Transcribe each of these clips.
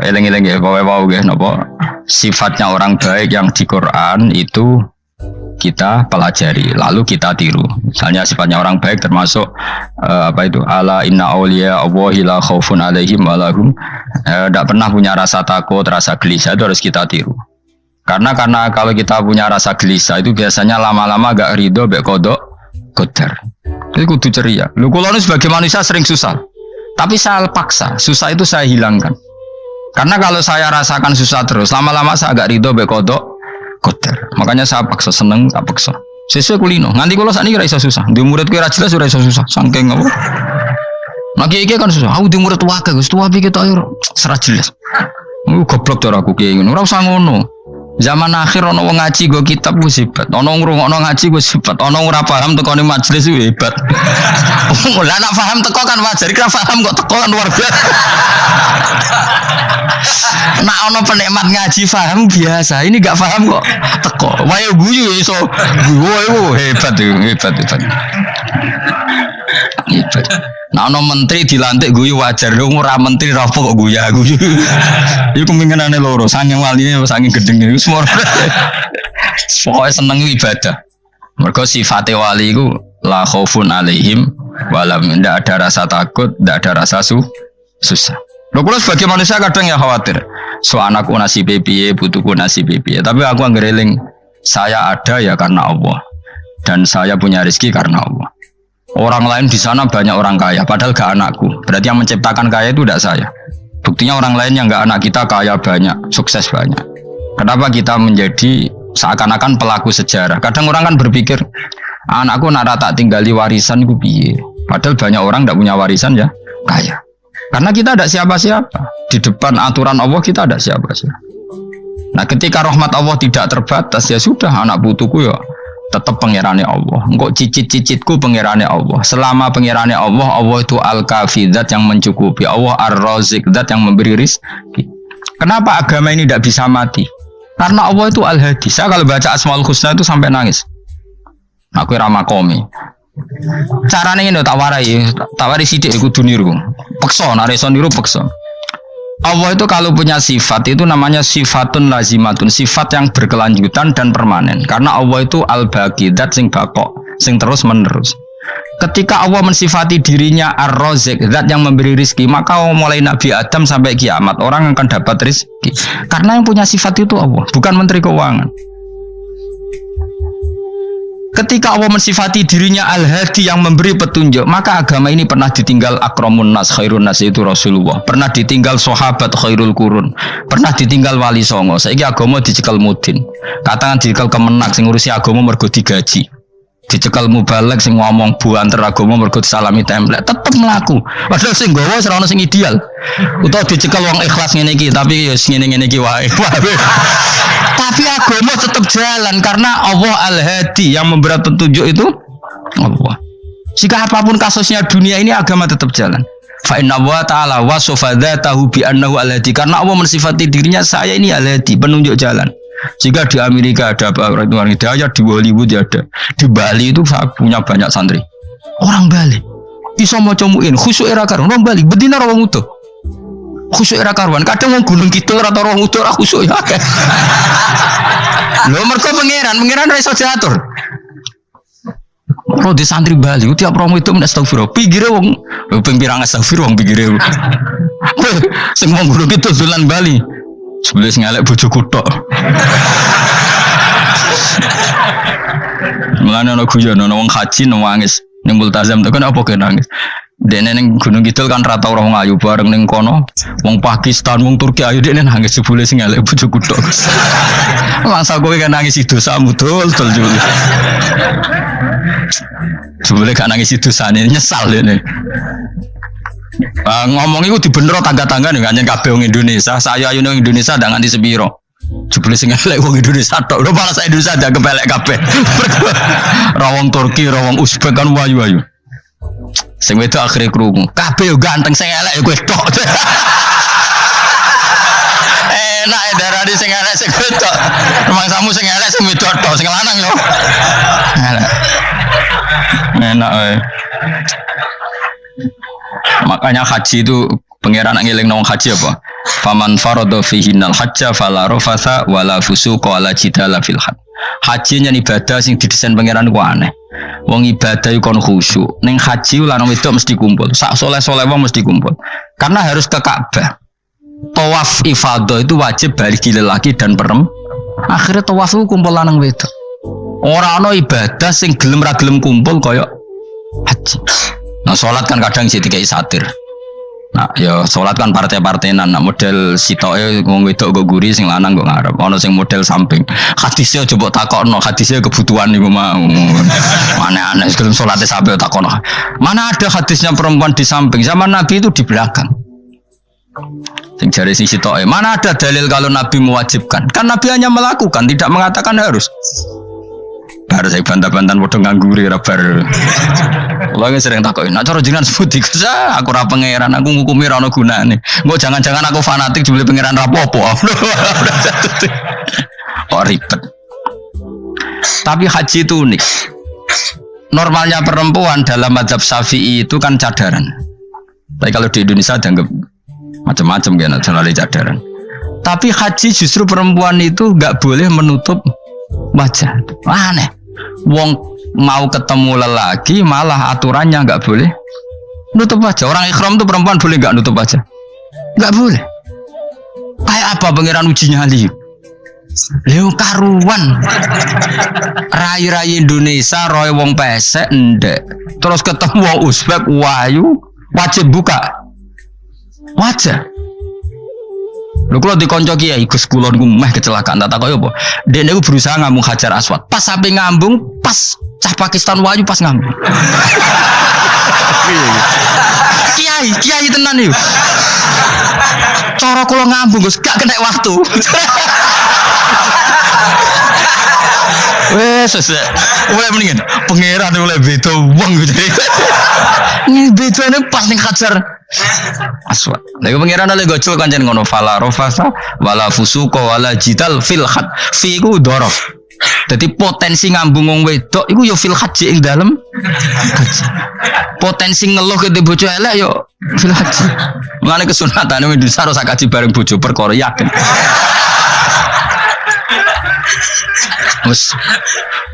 Eleng-eleng ya, bawa ya, nopo. Sifatnya orang baik yang di Quran itu kita pelajari, lalu kita tiru. Misalnya sifatnya orang baik termasuk apa itu? Ala inna auliya Allahi la khaufun alaihim wa lahum. Tidak pernah punya rasa takut, rasa gelisah, itu harus kita tiru. Karena kalau kita punya rasa gelisah itu biasanya lama-lama gak ridho, gak kodok, kodar. Itu kudu ceria. Lu kalau sebagai manusia sering susah, tapi saya paksa, susah itu saya hilangkan. Karena kalau saya rasakan susah terus, lama-lama saya agak ridho, gak kodok, kodar. Makanya saya paksa, seneng, tak paksa. Sesuai kulino. Nanti kalau saat ini rasa susah, di murid kira jelas sudah rasa susah, sangking apa? Nah kiai kan susah. Aku di murid wakil, setua pikir tahu serat jelas. Goblok cara aku kiai ngono, ora usah ngono. Zaman akhir ono wong ngaji go kitab ku hebat. Ono ngrungokno ngaji ku hebat. Ono ora paham tekone majelis ku hebat. Lah nek paham teko kan wajar, kira paham kok teko kan luar biasa. Nak ono penikmat ngaji paham biasa. Ini gak paham kok teko. Wae guyu iso. Guyu hebat. Nah, ono menteri dilantik guyu wajar, dong ora menteri rapo kok guyu. Iku kemungkinane loro, saking waline saking gedenge iku semua. Pokoke seneng ibadah. Mergo sifate wali iku la khaufun alaihim walam, ndak ada rasa takut, ndak ada rasa susah. Lho kula sebagai manusia kadang ya khawatir. So anakku nasib piye, putuku nasib piye. Tapi aku anggereling saya ada ya karena Allah. Dan saya punya rezeki karena Allah. Orang lain di sana banyak orang kaya, padahal gak anakku. Berarti yang menciptakan kaya itu tidak saya. Buktinya orang lain yang gak anak kita kaya banyak, sukses banyak. Kenapa kita menjadi seakan-akan pelaku sejarah? Kadang orang kan berpikir, anakku nak tak tinggali warisan ku piye. Padahal banyak orang tidak punya warisan ya kaya. Karena kita tidak siapa-siapa. Di depan aturan Allah kita tidak siapa-siapa. Nah ketika rahmat Allah tidak terbatas, ya sudah anak putuku ya tetap pengirannya Allah. Engkau cicit-cicitku pengirannya Allah. Selama pengirannya Allah, Allah itu al-kafi, zat yang mencukupi. Allah ar-razik, zat yang memberi rizki. Kenapa agama ini tidak bisa mati? Karena Allah itu al-hadi. Saya kalau baca Asmaul Husna itu sampai nangis. Aku ramakomi. Caranya ini tak warai sidik ikut duniru. Pekso, nareson niru pekso. Allah itu kalau punya sifat itu namanya sifatun lazimatun, sifat yang berkelanjutan dan permanen. Karena Allah itu al-baqi, zat sing bakok, sing terus menerus. Ketika Allah mensifati dirinya ar-razik, zat yang memberi rizki, maka mulai Nabi Adam sampai kiamat orang akan dapat rizki. Karena yang punya sifat itu Allah, bukan menteri keuangan. Ketika Allah mensifati dirinya al-hadi yang memberi petunjuk, maka agama ini pernah ditinggal akramun nas, khairun nas itu Rasulullah. Pernah ditinggal sahabat khairul qurun. Pernah ditinggal wali songo. Saiki agama dicekel mudin. Katakan dicekel kemenak sing ngurusi agama mergo digaji. Dicekel mubalek sing ngomong buanter agama mergo disalami template. Tetep mlaku. Padahal sing nggawa ora ono sing ideal. Utawa dicekel wong ikhlas ngene iki, tapi ya ngene-ngene iki wae. Tapi agama tetap jalan karena Allah al-hadi yang memberi petunjuk itu Allah. Jika apapun kasusnya dunia ini agama tetap jalan. Fa inna wa ta'ala wasafa dzatahu bi annahu al-hadi, karena Allah mensifati dirinya saya ini al-hadi, penunjuk jalan. Jika di Amerika ada orang hidayah, di Hollywood ada, di Bali itu saya punya banyak santri. Orang Bali bisa maca muin khusyuk era karuan, orang Bali bedina ora wong utuh. Khusyuk era karuan, kadang wong gunung kidul ora ora wong utuh ora khusyuk ya. Lho mergo pangeran ora iso diatur. Kalau di santri Bali tiap romo itu astagfirullah, pikire wong ping pirang astagfirullah wong pikire. Sing wong gunung kidul dolan Bali. Sebelah ngalek bojoku tok. Mulane ana guyon ana wong haji nangis ning multazam tekan apa ke nangis. Dene ning Gunung Kidul kan rata ora wong ayu bareng ning kono. Wong Pakistan, wong Turki ayu dene nangis jebule sing ngalek bojoku tok. Mangsa kowe kan nangis dosamu dol jebule. Jebule gak nangis dosane nyesal dene. Ngomong itu dibenero tangga-tangga nih, kan kabeh wong Indonesia. Saya ayu nang Indonesia ndak nganti sepiro. Jebule sing elek wong Indonesia tok. Lho malah sak Indonesia ndak kepelek kabeh. Ra wong Turki, ra wong Uzbek kan wayu-wayu. Sing wedok akhire krungu. Kabeh yo ganteng sing elek kowe tok. Enak e darani sing elek sing wedok. Rumangsamu sing elek sing wedok tok, sing lanang yo. Enak ae. Makanya haji itu pangeran ngeling nang haji apa? Faman farada fihinnal hajja fala rafatha wala fusuqa wala jidala fil hajj. Haji nya ibadah sing didesain pangeran ku aneh. Wong ibadah iku kon khusyuk. Ning haji lanang wedok mesti kumpul. Sak soleh-soleh wong mesti kumpul. Karena harus ke Ka'bah. Tawaf ifadah itu wajib bagi lelaki dan perempuan. Akhirnya tawaf itu kumpul lanang wedok. Ora ana ibadah sing gelem ra gelem kumpul kaya haji. Nah salat kan kadang sih dikai satir. Nah, ya sholat kan partai-partainan. Nah, model sitoke wong wedok kok guri sing lanang kok ngarep. Ana sing model samping. Hadisnya coba takokno, hadisnya kebutuhan niku mau. Mana aneh sebelum sholatnya sampai takokno. Mana ada hadisnya perempuan di samping? Zaman Nabi itu di belakang. Sing jare sing sitoke, mana ada dalil kalau Nabi mewajibkan? Kan Nabi hanya melakukan, tidak mengatakan harus. Baru saya bantah-bantahan padha ngangguri ra bar. Kula sering takoki, nek cara jenengan sebuti Gusa, aku ora pangeran, aku ngukumi ra ono gunane. Engko jangan-jangan aku fanatik jebule pangeran ra apa-apa. Oh ribet. Tapi haji itu unik. Normalnya perempuan dalam mazhab Syafi'i itu kan cadaran. Tapi kalau di Indonesia dianggap macam-macam kan nasional cadaran. Tapi haji justru perempuan itu nggak boleh menutup wajah. Aneh. Wong mau ketemu lelaki malah aturannya nggak boleh nutup wajah. Orang ikhram tuh perempuan boleh nggak nutup wajah? Nggak boleh. Kayak apa pangeran uji nyali? Leo karuan. Rai-rai Indonesia roy wong pesek ndek. Terus ketemu wong Uzbek wayu wajib buka wajah. Lho kula dikonco kiai Gus kulon ku meh kecelakaan tak takoki apa. Dene ku berusaha ngambung Hajar Aswad. Pas sampe ngambung, pas cah Pakistan wayu pas ngambung. Kiai tenan iki. Cara kula ngambung Gus gak kena waktu. Wes oleh mendingan pangeran oleh beda wong gitu. Ini bedane pas ning Hajar Aswad. Lha pangeran oleh gocul kancen ngono fala rafasa wala fusuqa wala jidal fil had. Fi ku dhorof. Dadi potensi ngambung wong wedok iku ya fil haji ing dalem haji. Potensi ngeluh ke bojo elek ya fil haji. Mulane kesunatan Indonesia harus kaji bareng bojo perkara yakin.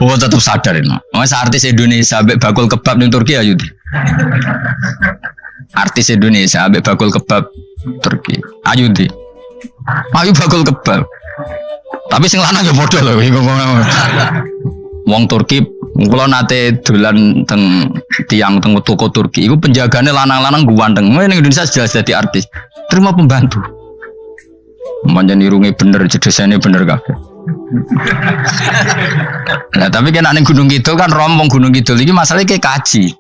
Oh tetap sadar ini. Mas artis Indonesia ambek bakul kebab ning Turki ayo. Artis Indonesia ambek bakul kebab Turki. Ayo di. Ayo bakul kebab. Tapi sing lanang ya padha lho iku. Wong Turki kula nate dolan teng tiang teng toko Turki iku penjagane lanang-lanang guanteng. Ning Indonesia jelas dadi artis. Terima pembantu. Manjan irunge bener, jedesane bener kabeh. Nah tapi kan ning Gunung Kidul kan rombong Gunung Kidul iki masalahnya kayak kaji.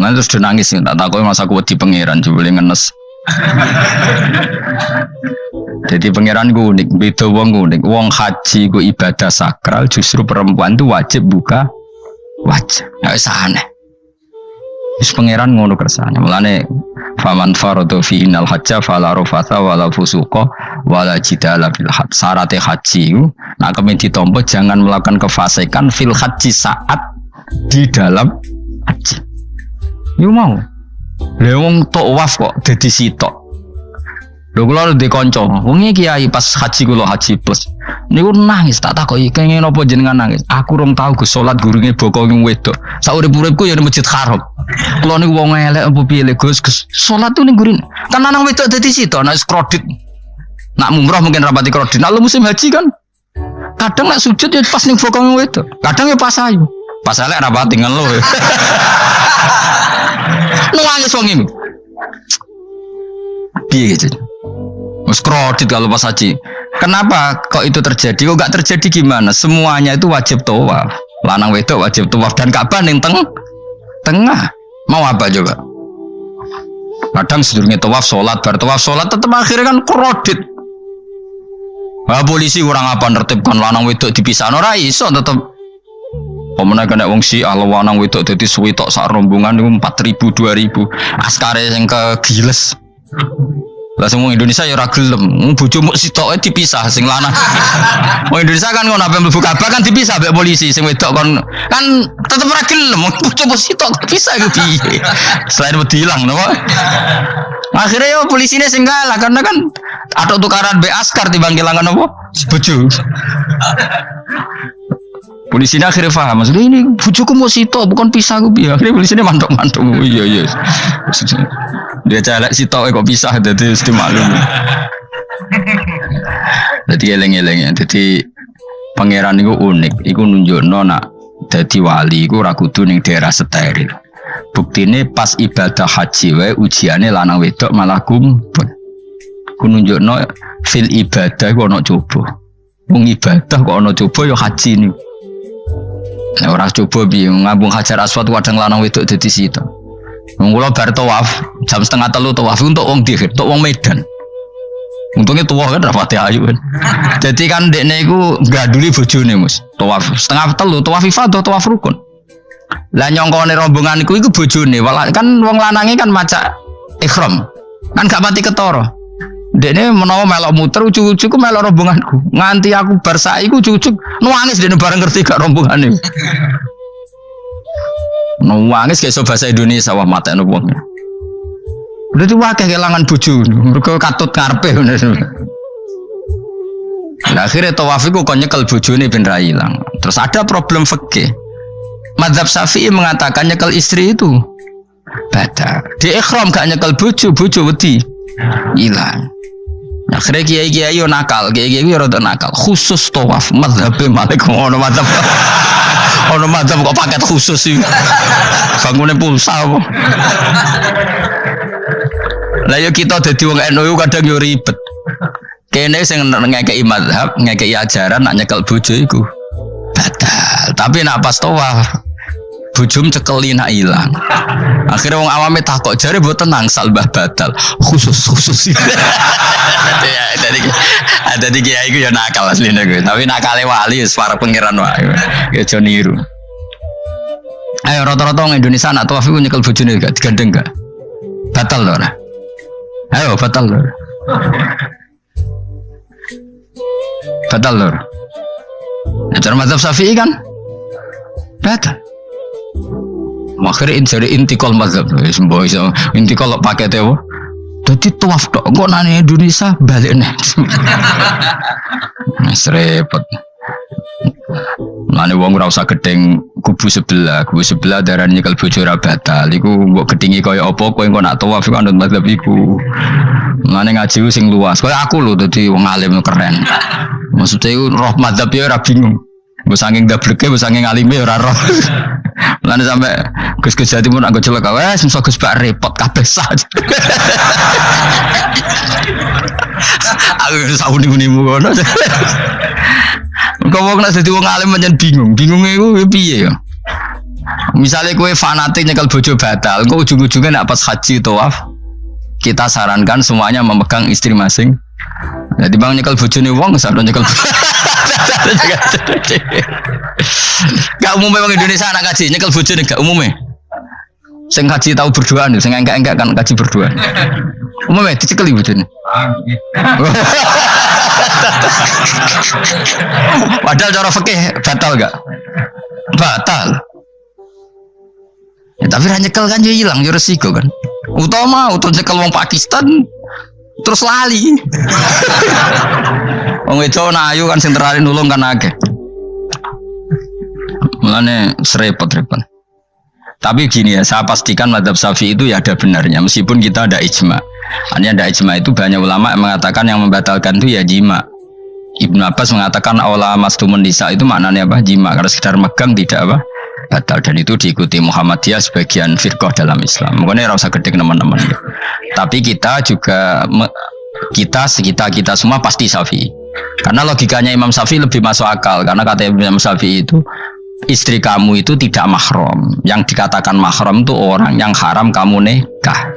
Nah terus dia nangis tak takoki masa aku wedi pangeran jebule ngenes. Jadi pangeran ku unik, beda wong unik. Wong haji ku ibadah sakral, justru perempuan itu wajib buka wajah. Ya wis aneh. Wis pangeran ngono kersane. Mulane faman faradu fi innal hajja fala rafatha wala fusuqa wala jidala fil hajj. Syarat haji nah kemen ditampa jangan melakukan kefasikan fil haji saat di dalam haji. Yo mau. Lha wong tawaf kok dadi sitok. Lho kula ndek kanca, wong iki kiai pas haji kula haji plus. Niku nangis tak takoki kenging napa jenengan nangis. Aku rong tau Gus salat gurunge bokong wedok. Sak urip-uripku ya ning Masjid Haram. Kula niku wong elek apa piye le Gus salat tu ning gurine. Kan lanang wedok dadi sitok nek kredit. Nak umrah mungkin rapati kredit. Nak musim haji kan kadang nak sujud ya pas ning bokong wedok. Kadang ya pas ayu. Pas elek rapati ngeluh. Nangis wong iki. Piye gitu. Mas kredit kalau pas haji. Kenapa kok itu terjadi? Kok gak terjadi gimana? Semuanya itu wajib tawaf. Lanang wedok wajib tawaf dan Ka'bah ning tengah. Mau apa coba? Kadang sedurunge tawaf salat, bar tawaf salat tetep akhirnya kan kredit. Wah polisi kurang apa nertibkan lanang wedok dipisahno ora iso tetep. Pemene kena wong Syiah lanang wedok dadi suwi tok sak rombongan niku 4.000 2.000. Askare sing kegiles. Lah semua Indonesia ya ora gelem, bojomu sitoke dipisah sing lanang. Wong Indonesia kan ngono ape mlebu Ka'bah kan dipisah mbek polisi sing wedok kan tetep ora gelem, bojomu sitok dipisah iku piye. Selain wedi ilang napa? Akhirnya yo polisine sing kalah karena kan atau tukaran be askar timbang kelangan apa? Bojo. Polisine akhirnya paham, maksudnya ini bojoku mau sitok bukan pisah aku piye. Akhirnya polisine mantuk-mantuk. Iya. Dia celek sitok kok pisah dadi mesti maklum. Dadi eleng-eleng ya. Dadi pangeran iku unik, iku nunjukno nak dadi wali iku ora kudu ning daerah steril. Buktine pas ibadah haji wae ujiane lanang wedok malah kumpul. Ku nunjukno fil ibadah iku ana coba. Wong ibadah kok ana coba ya haji ni. Nek ora coba piye ngambung Hajar Aswad kadang lanang wedok dadi sita. Wong kula bar tawaf jam 2:30 tawaf untuk wong dihir, untuk wong Medan. Untungnya tua kan rapati ayu kan. Jadi kan dekne iku gaduli bojone Mus. Tawaf 2:30 tawaf ifadah tawaf rukun. Lah nyongkone rombongan iku bojone. Kan wong lanange kan maca ihram. Kan gak pati ketara. Dekne menawa melok muter ujug-ujug ku melok rombonganku. Nganti aku bar saiki ku ujug-ujug nangis dekne bareng ngerti gak rombongane. Nangis kayak bahasa Indonesia wah matekno wong. Udah tuh wakil kehilangan bojo, mereka katut karpe. Nah, akhirnya tawaf itu kok nyekel bojone ben ra ilang. Terus ada problem fikih. Madzhab Syafi'i mengatakan nyekel istri itu batal. Di ikhram gak nyekel bojo wedi ilang. Nah, akhirnya kiai-kiai yo nakal, kiai-kiai yo rada nakal. Khusus tawaf madzhab Malik ono madzhab. Ono madzhab kok paket khusus sih. Bangune pulsa apa? Lah yo kita dadi wong NU kadang yo ribet. Kene sing ngekeki mazhab, ngekeki ajaran nak nyekel bojo iku batal. Tapi nak pas tawaf bojom cekeli nak ilang. Akhirnya wong awame takok jare mboten nangsal mbah batal. Khusus. Ya dadi kiai iku yo nakal asline kuwi. Tapi nakale wali wis para pangeran wae. Ya aja niru. Ayo rata-rata wong Indonesia nak tawaf iku nyekel bojone gak digandeng gak? Batal lho ora? Ayo batal lor. Batal lor. Acara mazhab Syafi'i kan batal. Akhirnya jadi intikal mazhab. Semboh iso intikal pakai tewo. Jadi tawaf tok kok nang Indonesia balik nih. Mas repot. Mane wong ora usah gedeng kubu sebelah darane nyekel bojo ora batal. Iku mbok gedhingi kaya apa kowe engko nak tawaf iku anut mazhab iku. Mane ngaji sing luas. Kaya aku lho dadi wong alim keren. Maksudnya iku roh mazhab ya ora bingung. Mbok saking dableke, mbok saking alime ora roh. Mane sampe Gus Jati pun anggo celek wes iso Gus bak repot kabeh sah. Aku sauni-unimu ngono. Kau mau kena jadi wong alim menjadi bingungnya itu piye ya? Misalnya kue fanatik nyekel bojo batal, kau ujung-ujungnya nak pas haji tawaf, kita sarankan semuanya memegang istri masing. Jadi bang nyekel bojo nih wong, sampai nyekel. Gak umumnya bang Indonesia anak kaji nyekel bojo nih gak umumnya. Sing kaji tahu berdua nih, sing enggak kan kaji berdua. Umumnya dicekeli bojo nih. Padahal cara fikih batal gak? Batal. Ya, tapi nyekel kan jadi hilang, jadi resiko kan. Utama nyekel wong Pakistan terus lali. Wong wedok ayu kan sing terare nulung kan akeh. Mulane serepot-repot. Tapi gini ya, saya pastikan mazhab Syafi'i itu ya ada benarnya meskipun kita ada ijma. Hanya ada ijma itu banyak ulama yang mengatakan yang membatalkan itu ya jima. Ibnu Abbas mengatakan awla mastumun nisa itu maknanya apa? Jima. Kalau sekedar megang tidak apa? Batal. Dan itu diikuti Muhammadiyah sebagian firqah dalam Islam. Makanya rasa gede teman-teman. Tapi kita juga kita semua pasti Syafi'i. Karena logikanya Imam Syafi'i lebih masuk akal. Karena kata Imam Syafi'i itu istri kamu itu tidak mahram. Yang dikatakan mahram itu orang yang haram kamu nikah.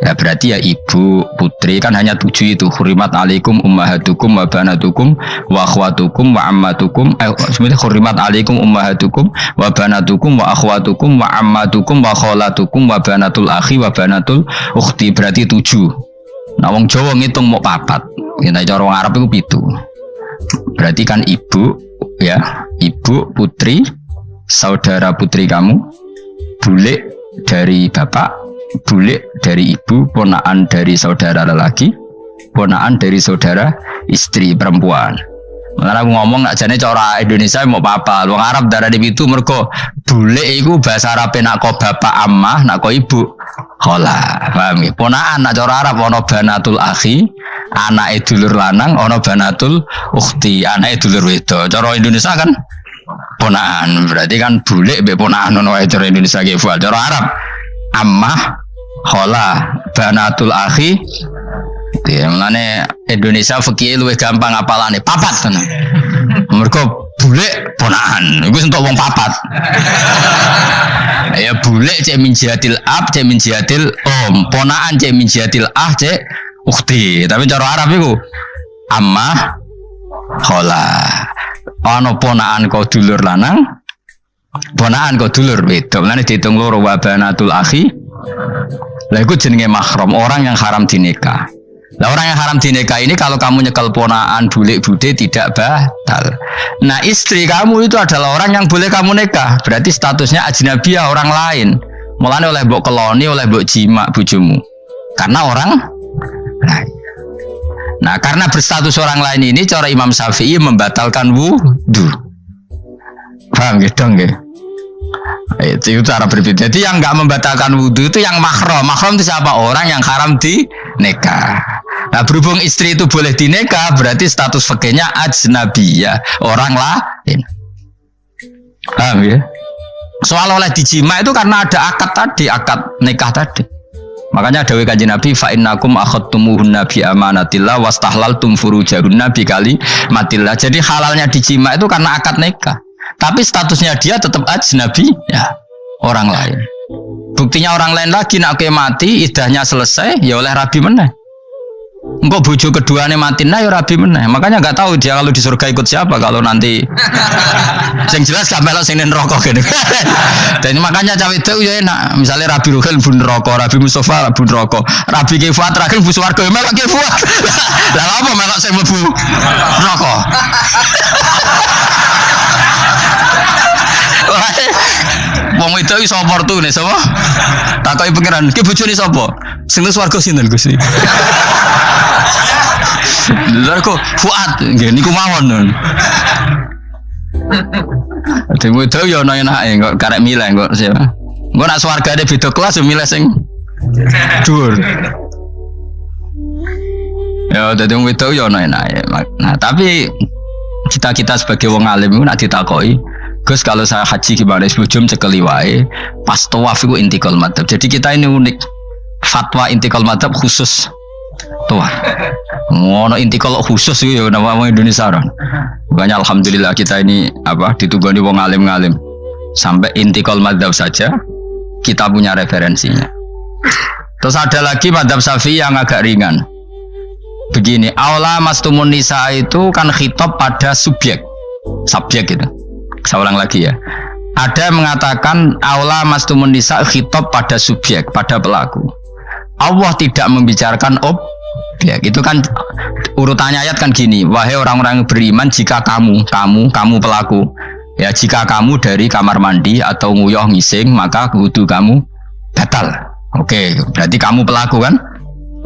Ya berarti ya ibu, putri kan hanya 7 itu. Hurimat alaikum ummahatukum wa banatukum wa akhwatukum wa ammatukum. Sebenarnya hurimat alaikum ummahatukum wa banatukum wa akhwatukum wa ammatukum wa kholatukum wa banatul akhi wa banatul ukhti. Berarti 7. Nah wong Jawa ngitung mau 4. Kita cara wong Arab itu 7. Berarti kan ibu, ya ibu, putri, saudara putri kamu, bule dari bapak, bule dari ibu, ponaan dari saudara lelaki, ponaan dari saudara istri perempuan. Makanya aku ngomong ajane cara Indonesia mau apa? Wong Arab darah di itu mergo bule iku bahasa Arab nak ko bapak ammah, nak ko ibu khola. Paham ya? Ponaan nak cara Arab ono banatul akhi, anake dulur lanang, ono banatul ukhti, anake dulur wedok. Cara Indonesia kan ponaan. Berarti kan bule mbek ponaan ono wae cara Indonesia ki. Cara Arab ammah, khola, banatul akhi. Ya, mulane Indonesia fikih luwih gampang apalane papat tenan. Mergo bule ponaan, iku entuk wong papat. Ya bule cek min jihatil ab, cek min jihatil om, ponaan cek min jihatil ah, cek ukhti. Tapi cara Arab iku ammah khola. Ana ponaan kok dulur lanang, ponaan kok dulur wedok. Mulane diitung loro wa banatul akhi. Lah iku jenenge mahram, orang yang haram dinikah. Nah, orang yang haram dinikah ini kalau kamu nyekel ponaan bulik bude tidak batal. Nah istri kamu itu adalah orang yang boleh kamu nikah. Berarti statusnya ajnabiyah, orang lain. Mulane oleh mbok keloni, oleh mbok jima bojomu. Karena orang lain. Nah karena berstatus orang lain ini cara Imam Syafi'i membatalkan wudu. Paham gitu nggih? Itu cara berbeda. Jadi yang nggak membatalkan wudu itu yang mahram. Mahram itu siapa? Orang yang haram dinikah. Nah berhubung istri itu boleh dinikah, berarti status fikihnya ajnabiyah, orang lain. Paham ya? Soal oleh dijima itu karena ada akad tadi, akad nikah tadi. Makanya dawuh Kanjeng Nabi, fa innakum akhadtumuhunna bi amanatillah wastahlaltum furujahunna bi kalimatillah. Jadi halalnya dijima itu karena akad nikah. Tapi statusnya dia tetap ajnabi, ya orang lain. Buktinya orang lain lagi nak mati, idahnya selesai, ya oleh rabi meneh. Engkau bojo keduanya mati, nah ya rabi meneh. Makanya nggak tahu dia kalau di surga ikut siapa kalau nanti. Yang jelas gak melok sing neraka gini. Dan makanya cawe itu ya enak. Misalnya Rabi Ruhel bun neraka, Rabi Mustafa bun neraka, Rabi Kifat terakhir bun swarga, melok Kifat. Lah apa melok sing mlebu neraka? Wong itu iso oportune sapa? Takoki pangeran, ki bojone sapa? Sing nang swarga sinten Gusti? Lha kok Fuad nggih niku mawon. Dhewe itu ya ana enake kok karek milih kok siapa. Engko nak swargane beda kelas yo milih sing dhuwur. Ya dadi wong itu ya ana enake. Nah, tapi kita sebagai wong alim iku nak ditakoki Gus kalau saya haji gimana sebelum cekeli wae pas tawaf itu intikal madhab. Jadi kita ini unik, fatwa intikal madhab khusus tawaf. Ngono intikal khusus itu ya nama orang Indonesia kan. Makanya alhamdulillah kita ini apa ditugani wong alim-alim sampai intikal madhab saja kita punya referensinya. Terus ada lagi madhab Syafi'i yang agak ringan. Begini, aula mastumun nisa itu kan khitab pada subjek gitu. Saya ulang lagi ya. Ada yang mengatakan aula mastumun nisa khitab pada subjek, pada pelaku. Allah tidak membicarakan objek. Itu kan urutannya ayat kan gini. Wahai orang-orang yang beriman, jika kamu pelaku, ya jika kamu dari kamar mandi atau nguyuh ngising, maka wudu kamu batal. Oke, berarti kamu pelaku kan?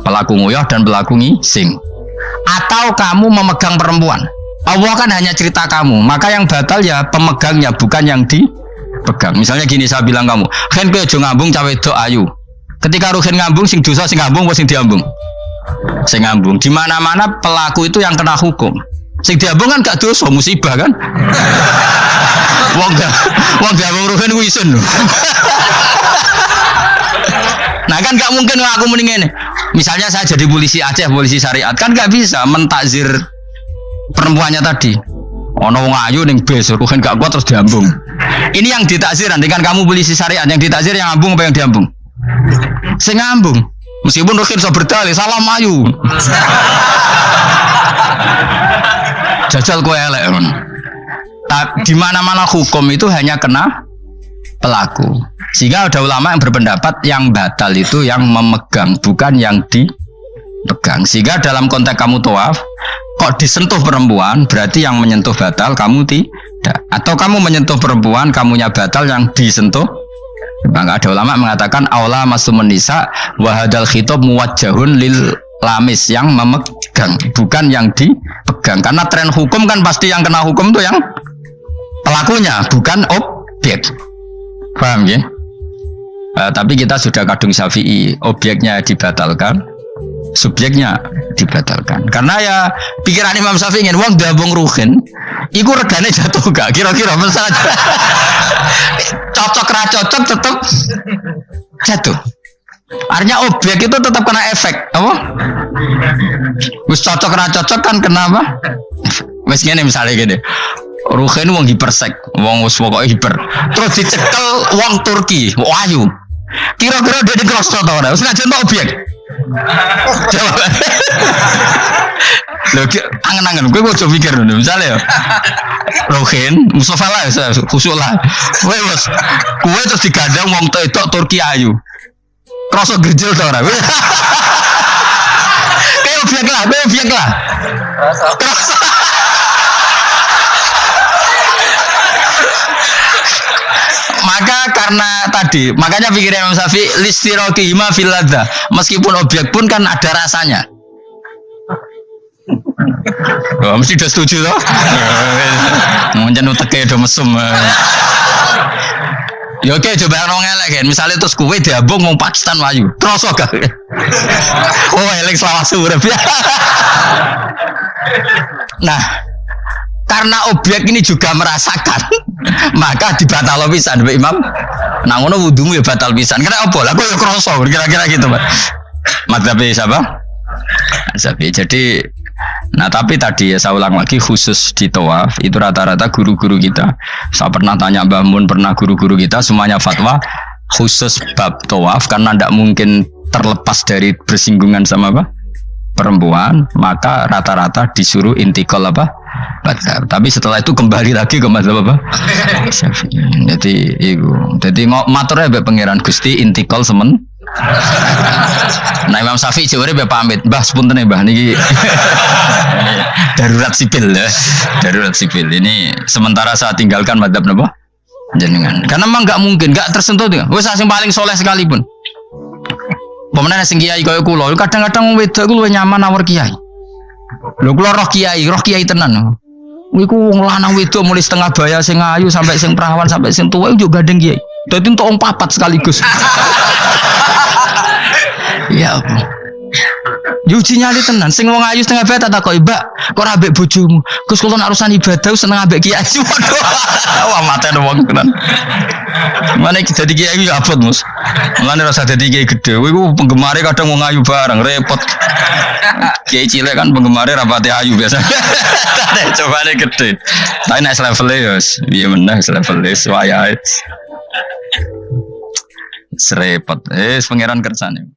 Pelaku nguyuh dan pelaku ngising. Atau kamu memegang perempuan. Allah kan hanya cerita kamu, maka yang batal ya pemegangnya, bukan yang dipegang. Misalnya gini, saya bilang kamu, "Ken kowe aja ngambung cawe wedok ayu." Ketika Ruhin ngambung, sing dosa sing ngambung apa sing diambung? Sing ngambung. Di mana-mana pelaku itu yang kena hukum. Sing diambung kan gak dosa, musibah kan? Wong diambung Ruhin ku isin lho. Nah kan gak mungkin aku mendingin. Misalnya saya jadi polisi Aceh, polisi syariat, kan gak bisa mentakzir perempuannya tadi. Ono wong ayu ning bis, Ruhin gak kuat terus diambung. Ini yang ditakzir, nanti kan kamu polisi syariat, yang ditakzir yang ngambung apa yang diambung? Sing ngambung. Meskipun Ruhin so berdalih, salam ayu. Jajal kowe elek kon. Di mana-mana hukum itu hanya kena pelaku. Sehingga ada ulama yang berpendapat yang batal itu yang memegang, bukan yang dipegang. Sehingga dalam konteks kamu tawaf, kok disentuh perempuan, berarti yang menyentuh batal, kamu tidak. Atau kamu menyentuh perempuan, kamunya batal, yang disentuh Maka ada ulama mengatakan aula masumun nisa wa hadzal khitab muwajjahun lil lamis yang memegang, bukan yang dipegang. Karena tren hukum kan pasti yang kena hukum tuh yang pelakunya, bukan objek. Paham ya? Tapi kita sudah kadung Syafi'i, objeknya dibatalkan, subjeknya dibatalkan. Karena ya pikiran Imam Syafi'i ingin wong dabung ruhin, iku regane jatuh gak? Kira-kira masalah cocok ra cocok tetap jatuh. Artinya objek itu tetap kena efek, apa? Wis cocok ra cocok kan kenapa? Wis ngene misalnya gini. Ruhin wong hipersek, wong wis pokoke hiper. Terus dicekel wong Turki, ayu. Kira-kira dia di-cross to ora? Wis ngajen to objek. Jawab. Lho angen-angen kowe ojo mikir ngono. Misale ya. Ruhin, Mustafa lah, khusuk lah. Kowe wis kowe terus digandeng wong tok Turki ayu. Kroso gerjel to ora? Kayak objek lah. Kroso. Maka karena tadi, makanya pikirnya Imam Syafi'i listiroki hima fil ladza. Meskipun objek pun kan ada rasanya. Oh, mesti udah setuju loh. Mungkin uteke udah mesum. Ya oke, coba orang elek kan. Misalnya terus kue diabung mau Pakistan Melayu. Kroso gak? Oh, elek selawat urip. Nah, karena objek ini juga merasakan, maka dibatal pisan Mbak Imam. Nah ngono wudumu ya batal pisan. Karena apa? Lah kok ya kroso kira-kira gitu, Pak. Madzhab siapa? Syafi'i. Jadi nah tapi tadi ya saya ulang lagi khusus di tawaf itu rata-rata guru-guru kita. Saya pernah tanya Mbah Mun, pernah guru-guru kita semuanya fatwa khusus bab tawaf karena tidak mungkin terlepas dari bersinggungan sama apa? Perempuan, maka rata-rata disuruh intikal apa? Batal. Tapi setelah itu kembali lagi ke mazhab apa? Jadi maturnya be pangeran Gusti intikal semen. Nah Imam Syafi'i jawabnya be pamit, Mbah sepunten Mbah niki darurat sipil ya. Darurat sipil ini sementara saya tinggalkan mazhab napa? Jenengan. Karena memang nggak mungkin, nggak tersentuh tuh. Wes sing paling soleh sekalipun. Pemenang sing kiai kaya kula, kadang-kadang wedok ku luwih nyaman nawar kiai. Lho kula roh kiai tenan. Iku wong lanang wedok mulai setengah baya sing ayu sampai sing perawan sampai sing tuwa juga gandeng kiai. Dadi entuk wong papat sekaligus. Ya apa? Yuji nyali tenan, sing wong ayu setengah baya tak takoki, "Mbak, kok ora ambek bojomu?" Gus kula nek urusan ibadah seneng ambek kiai. Wah matene wong tenan. Mana jadi kiai ya abot mus. Mulane rasa dadi kiai gede. Kowe iku penggemare kadang wong ayu bareng repot. Kiai cilik kan penggemare rapate ayu biasa. Cobane gede. Tapi nek level ya piye meneh level wayahe. Serepot. Pangeran kersane.